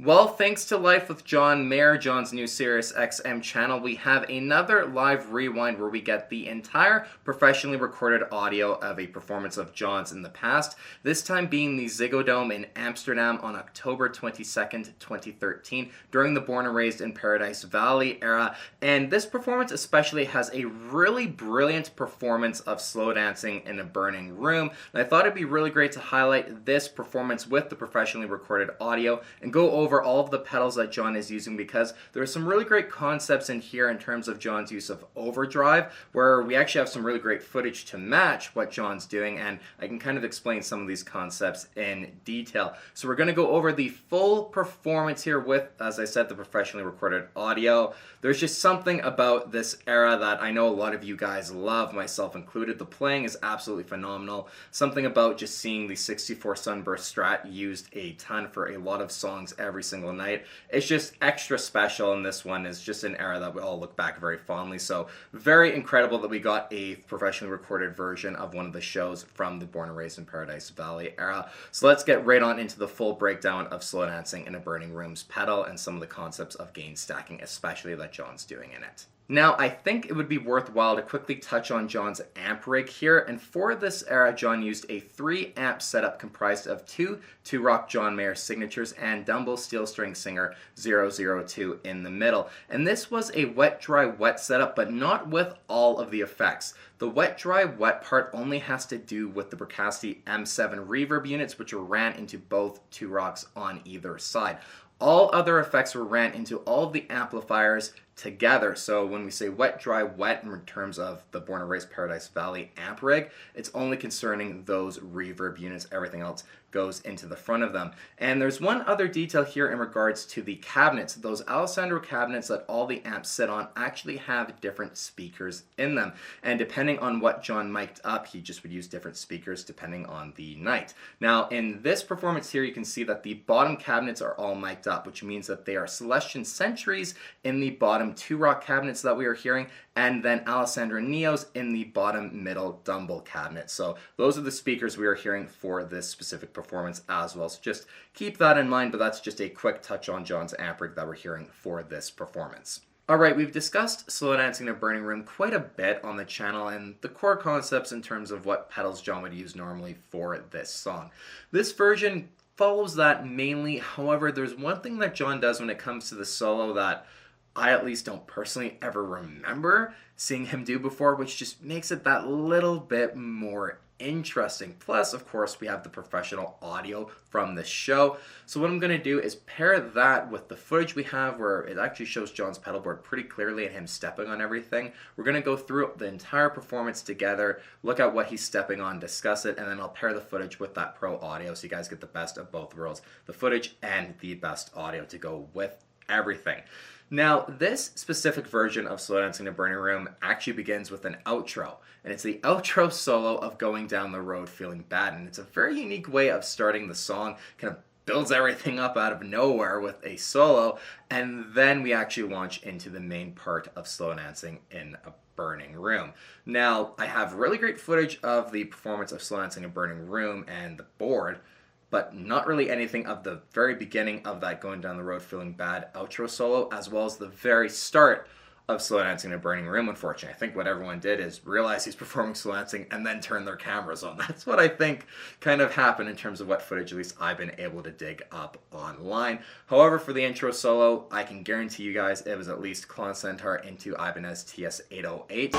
Well, thanks to Life with John Mayer, John's new Sirius XM channel, we have another live rewind where we get the entire professionally recorded audio of a performance of John's in the past, this time being the Ziggo Dome in Amsterdam on October 22nd, 2013, during the Born and Raised in Paradise Valley era. And this performance especially has a really brilliant performance of slow dancing in a burning room. And I thought it'd be really great to highlight this performance with the professionally recorded audio and go over all of the pedals that John is using, because there are some really great concepts in here in terms of John's use of overdrive, where we actually have some really great footage to match what John's doing, and I can kind of explain some of these concepts in detail. So we're going to go over the full performance here with, as I said, the professionally recorded audio. There's just something about this era that I know a lot of you guys love, myself included. The playing is absolutely phenomenal. Something about just seeing the 64 Sunburst Strat used a ton for a lot of songs every single night. It's just extra special, and this one is just an era that we all look back very fondly. So very incredible that we got a professionally recorded version of one of the shows from the Born and Raised in Paradise Valley era. So let's get right on into the full breakdown of slow dancing in a burning room's pedal and some of the concepts of gain stacking, especially that John's doing in it. Now, I think it would be worthwhile to quickly touch on John's amp rig here, and for this era, John used a 3-amp setup comprised of two Rock John Mayer signatures and Dumble Steel String Singer 002 in the middle. And this was a wet, dry, wet setup, but not with all of the effects. The wet, dry, wet part only has to do with the Bricasti M7 reverb units, which were ran into both Two Rocks on either side. All other effects were ran into all of the amplifiers together. So when we say wet, dry, wet in terms of the Born and Raised Paradise Valley amp rig, it's only concerning those reverb units. Everything else goes into the front of them. And there's one other detail here in regards to the cabinets. Those Alessandro cabinets that all the amps sit on actually have different speakers in them. And depending on what John mic'd up, he just would use different speakers depending on the night. Now, in this performance here, you can see that the bottom cabinets are all mic'd up, which means that they are Celestion Sentries in the bottom Two Rock cabinets that we are hearing, and then Alessandro Neos in the bottom middle Dumble cabinet. So those are the speakers we are hearing for this specific performance as well. So just keep that in mind, but that's just a quick touch on John's amp rig that we're hearing for this performance. Alright, we've discussed slow dancing in a burning room quite a bit on the channel and the core concepts in terms of what pedals John would use normally for this song. This version follows that mainly. However, there's one thing that John does when it comes to the solo that I at least don't personally ever remember seeing him do before, which just makes it that little bit more interesting. Plus, of course, we have the professional audio from the show. So what I'm going to do is pair that with the footage we have where it actually shows John's pedal board pretty clearly and him stepping on everything. We're going to go through the entire performance together, look at what he's stepping on, discuss it, and then I'll pair the footage with that pro audio so you guys get the best of both worlds, the footage and the best audio to go with everything. Now, this specific version of Slow Dancing in a Burning Room actually begins with an outro, and it's the outro solo of Going Down the Road Feeling Bad, and it's a very unique way of starting the song, kind of builds everything up out of nowhere with a solo, and then we actually launch into the main part of Slow Dancing in a Burning Room. Now, I have really great footage of the performance of Slow Dancing in a Burning Room and the board, but not really anything of the very beginning of that Going Down the Road Feeling Bad outro solo, as well as the very start of Slow Dancing in a Burning Room, unfortunately. I think what everyone did is realize he's performing slow dancing and then turn their cameras on. That's what I think kind of happened in terms of what footage at least I've been able to dig up online. However, for the intro solo, I can guarantee you guys it was at least Klon Centaur into Ibanez TS-808.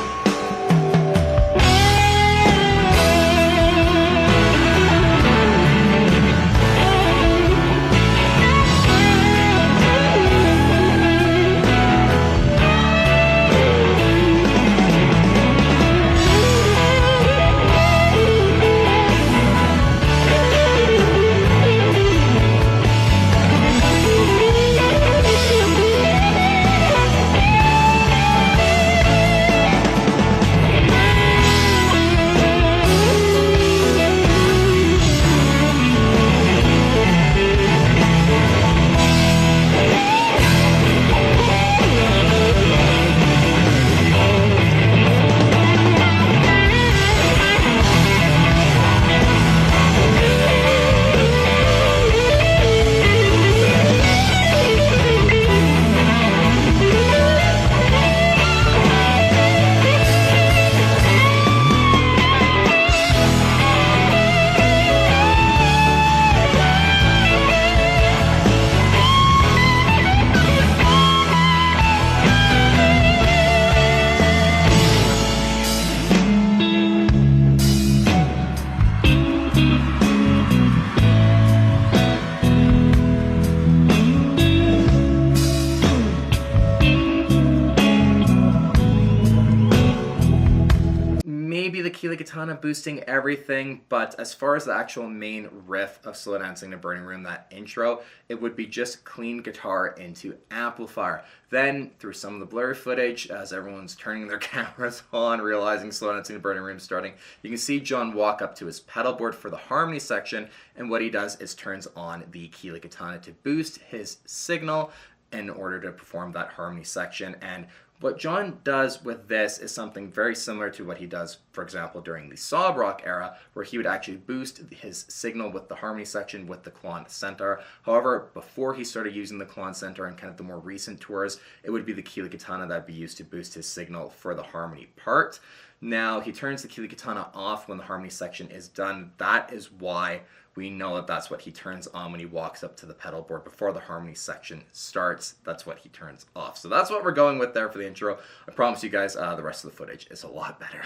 Keeley Katana boosting everything, but as far as the actual main riff of Slow Dancing in a Burning Room, that intro, it would be just clean guitar into amplifier. Then, through some of the blurry footage, as everyone's turning their cameras on, realizing Slow Dancing in a Burning Room is starting, you can see John walk up to his pedal board for the harmony section, and what he does is turns on the Keeley Katana to boost his signal in order to perform that harmony section. And what John does with this is something very similar to what he does, for example, during the sob rock era, where he would actually boost his signal with the harmony section with the Klon Centaur. However, before he started using the Klon Centaur in kind of the more recent tours, it would be the Keeley Katana that would be used to boost his signal for the harmony part. Now, he turns the Keeley Katana off when the harmony section is done. That is why we know that that's what he turns on when he walks up to the pedal board before the harmony section starts. That's what he turns off. So that's what we're going with there for the intro. I promise you guys the rest of the footage is a lot better.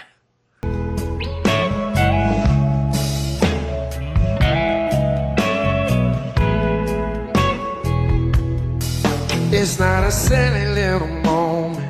It's not a silly little moment.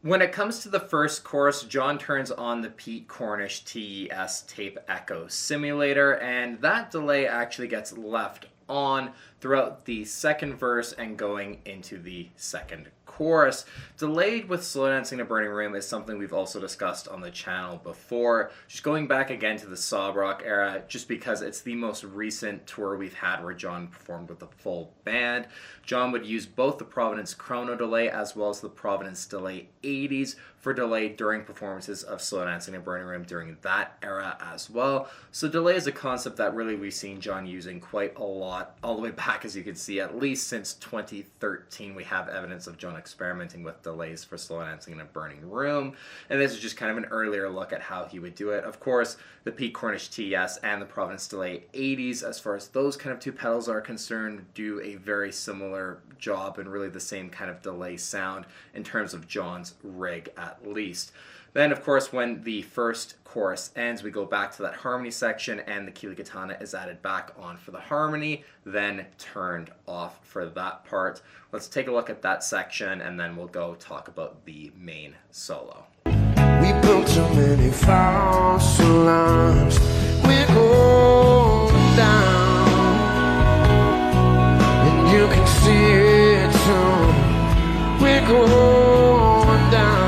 When it comes to the first chorus, John turns on the Pete Cornish TES Tape Echo Simulator, and that delay actually gets left on throughout the second verse and going into the second chorus. Delayed with Slow Dancing in a Burning Room is something we've also discussed on the channel before. Just going back again to the sob rock era, just because it's the most recent tour we've had where John performed with a full band. John would use both the Providence Chrono delay as well as the Providence Delay 80s for delay during performances of Slow Dancing in a Burning Room during that era as well. So delay is a concept that really we've seen John using quite a lot, all the way back, as you can see, at least since 2013 we have evidence of John experimenting with delays for Slow Dancing in a Burning Room, and this is just kind of an earlier look at how he would do it. Of course, the Pete Cornish TS and the Providence Delay 80s, as far as those kind of two pedals are concerned, do a very similar job and really the same kind of delay sound in terms of John's rig at least. Then, of course, when the first chorus ends, we go back to that harmony section and the Keeley Katana is added back on for the harmony, then turned off for that part. Let's take a look at that section and then we'll go talk about the main solo. We built too many false alarms. We're going down, and you can see it too. We're going down.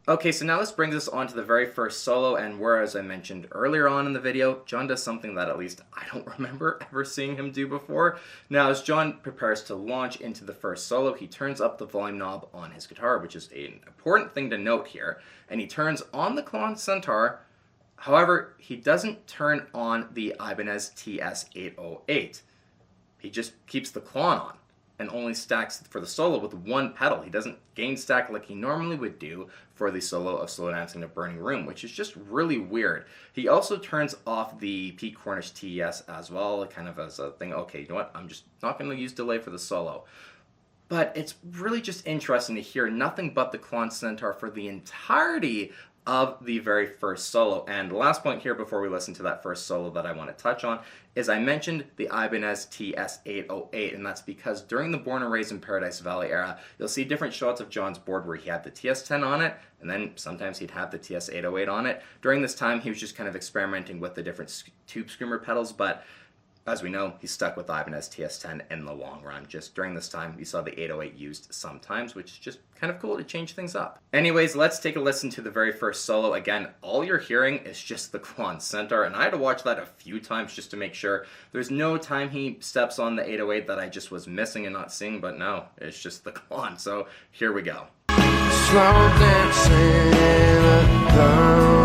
Okay, so now this brings us on to the very first solo, and whereas I mentioned earlier on in the video, John does something that at least I don't remember ever seeing him do before. Now, as John prepares to launch into the first solo, he turns up the volume knob on his guitar, which is an important thing to note here, and he turns on the Klon Centaur. However, he doesn't turn on the Ibanez TS-808. He just keeps the Klon on and only stacks for the solo with one pedal. He doesn't gain stack like he normally would do for the solo of Slow Dancing in a Burning Room, which is just really weird. He also turns off the Pete Cornish TES as well, kind of as a thing, okay, you know what, I'm just not going to use delay for the solo. But it's really just interesting to hear nothing but the Klon Centaur for the entirety of the very first solo. And the last point here before we listen to that first solo that I want to touch on is I mentioned the Ibanez TS-808, and that's because during the Born and Raised in Paradise Valley era, you'll see different shots of John's board where he had the TS-10 on it, and then sometimes he'd have the TS-808 on it. During this time, he was just kind of experimenting with the different tube screamer pedals, but as we know, he's stuck with Ibanez TS-10 in the long run. Just during this time, you saw the 808 used sometimes, which is just kind of cool to change things up. Anyways, let's take a listen to the very first solo. Again, all you're hearing is just the Klon Centaur, and I had to watch that a few times just to make sure. There's no time he steps on the 808 that I just was missing and not seeing, but no, it's just the Klon. So here we go. Slow dancing in a burning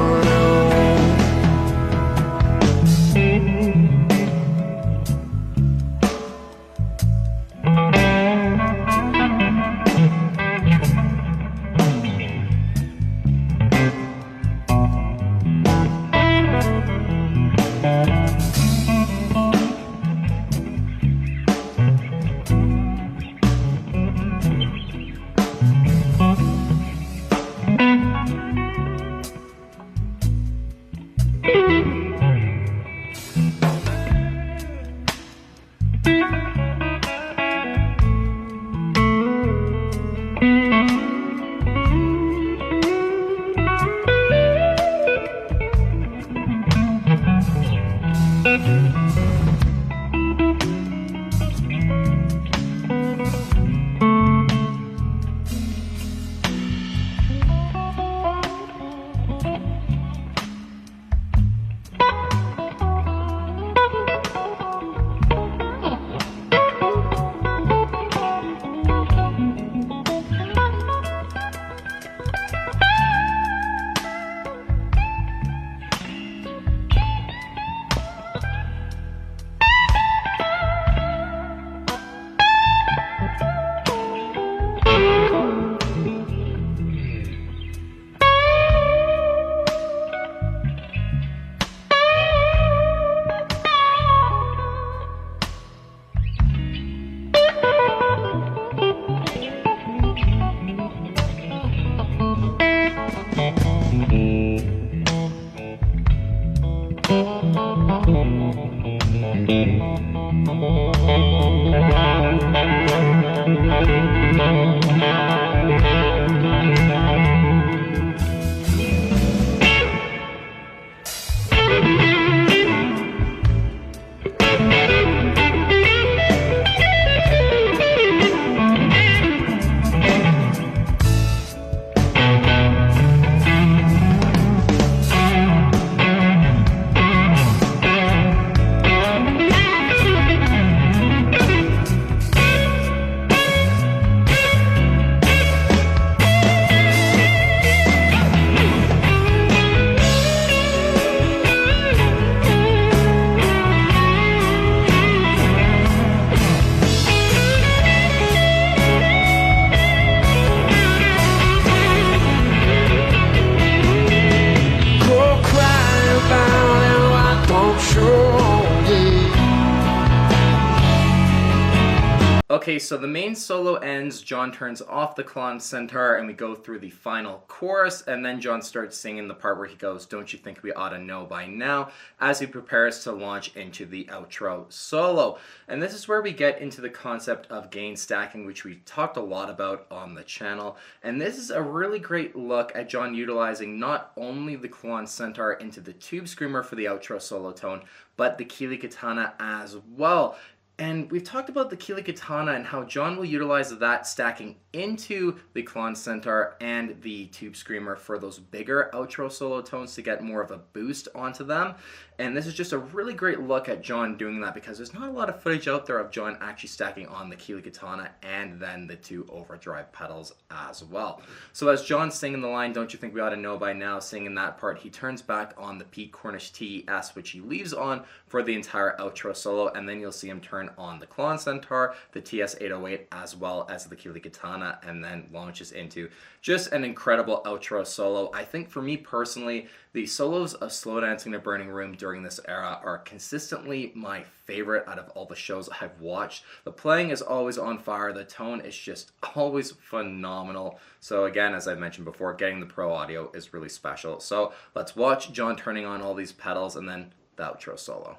Okay, so the main solo ends, John turns off the Klon Centaur, and we go through the final chorus, and then John starts singing the part where he goes, "Don't you think we ought to know by now," as he prepares to launch into the outro solo. And this is where we get into the concept of gain stacking, which we talked a lot about on the channel. And this is a really great look at John utilizing not only the Klon Centaur into the tube screamer for the outro solo tone, but the Kili Katana as well. And we've talked about the Kili Katana and how John will utilize that stacking into the Klon Centaur and the Tube Screamer for those bigger outro solo tones to get more of a boost onto them. And this is just a really great look at John doing that, because there's not a lot of footage out there of John actually stacking on the Kili Katana and then the two overdrive pedals as well. So as John's singing the line, "Don't you think we ought to know by now," singing that part, he turns back on the Pete Cornish TES, which he leaves on for the entire outro solo, and then you'll see him turn on the Klon Centaur, the TS-808, as well as the Kili Katana, and then launches into just an incredible outro solo. I think for me personally, the solos of Slow Dancing to Burning Room during this era are consistently my favorite out of all the shows I've watched. The playing is always on fire, the tone is just always phenomenal. So again, as I mentioned before, getting the pro audio is really special. So let's watch John turning on all these pedals and then the outro solo.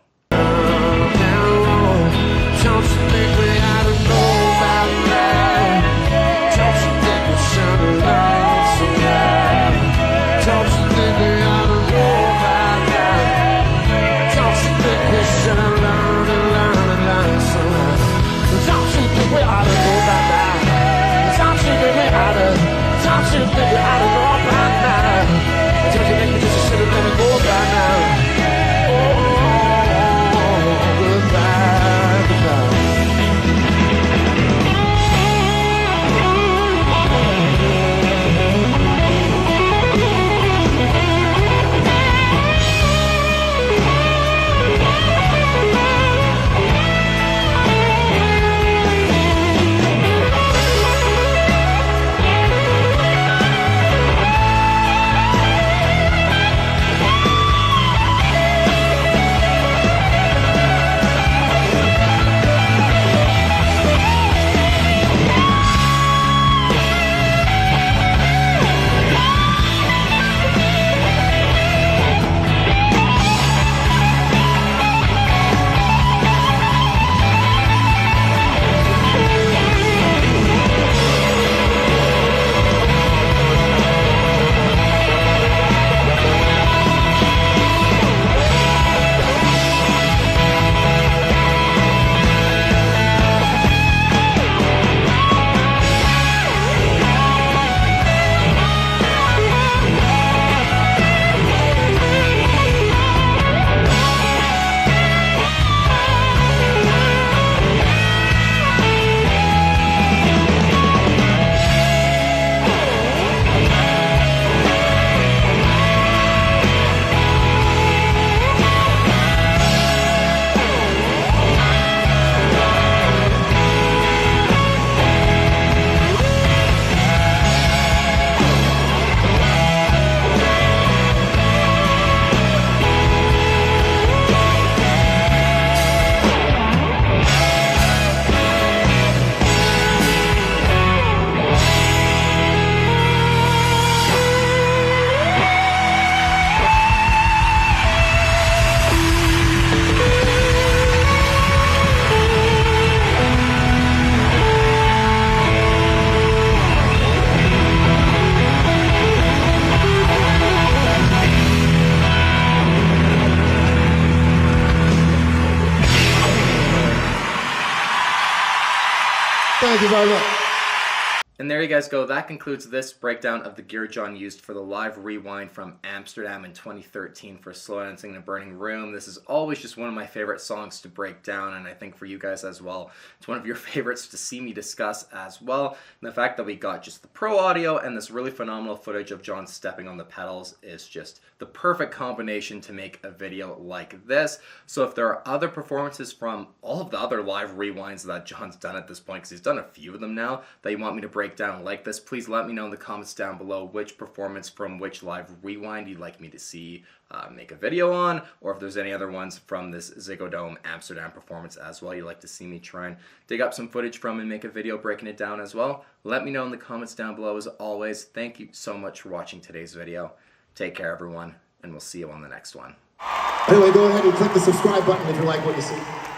Don't you think we ought to know about that? Don't you think we should have learned some that? Don't you think we ought to know about that? Don't you think we should have learned some that? Don't you think we ought to know about that? Don't you think we ought to? Don't you think we ought to know about that? Don't you think we just should have let it go by now? Thank you very much. And there you guys go. That concludes this breakdown of the gear John used for the live rewind from Amsterdam in 2013 for Slow Dancing in a Burning Room. This is always just one of my favorite songs to break down, and I think for you guys as well, it's one of your favorites to see me discuss as well. And the fact that we got just the pro audio and this really phenomenal footage of John stepping on the pedals is just the perfect combination to make a video like this. So if there are other performances from all of the other live rewinds that John's done at this point, because he's done a few of them now, that you want me to break down like this, please let me know in the comments down below which performance from which live rewind you'd like me to see make a video on, or if there's any other ones from this Ziggo Dome Amsterdam performance as well you'd like to see me try and dig up some footage from and make a video breaking it down as well. Let me know in the comments down below. As always, thank you so much for watching today's video. Take care, everyone, and we'll see you on the next one. Anyway, go ahead and click the subscribe button if you like what you see.